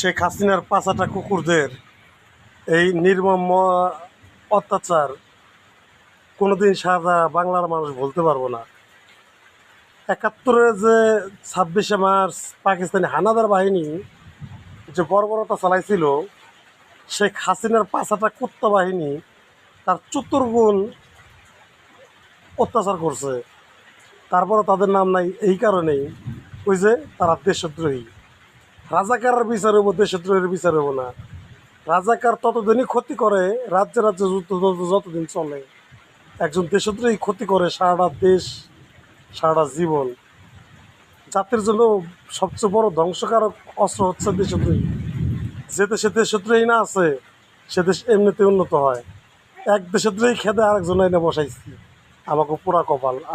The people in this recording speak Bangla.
শেখ হাসিনার পাঁচাটা কুকুরদের এই নির্মম অত্যাচার কোনোদিন সারা বাংলার মানুষ ভুলতে পারবো না। ৭১-এ যে ২৬শে মার্চ পাকিস্তানি হানাদার বাহিনী যে বর্বরতা চালাইছিল, শেখ হাসিনার পাঁচাটা কুত্তা বাহিনী তার চতুর্গুণ অত্যাচার করছে। তারপরে তাদের নাম নাই এই কারণেই, ওই যে তারা দেশদ্রোহী। রাজাকারের বিচার হবো, দেশদ্রোহের বিচার হবো না। রাজাকার ততদিনই ক্ষতি করে রাজ্যে রাজ্যে যুদ্ধ যতদিন চলে। একজন দেশদ্রোহী ক্ষতি করে সারাটা দেশ, সারাটা জীবন। জাতির জন্য সবচেয়ে বড় ধ্বংসকারক অস্ত্র হচ্ছে দেশদ্রোহী। যে দেশে দেশদ্রোহী না আছে সে দেশ এমনিতে উন্নত হয়। এক দেশদ্রোহী খেদে আরেকজন এনে বসাইছি, আমাকে পুরা কপাল।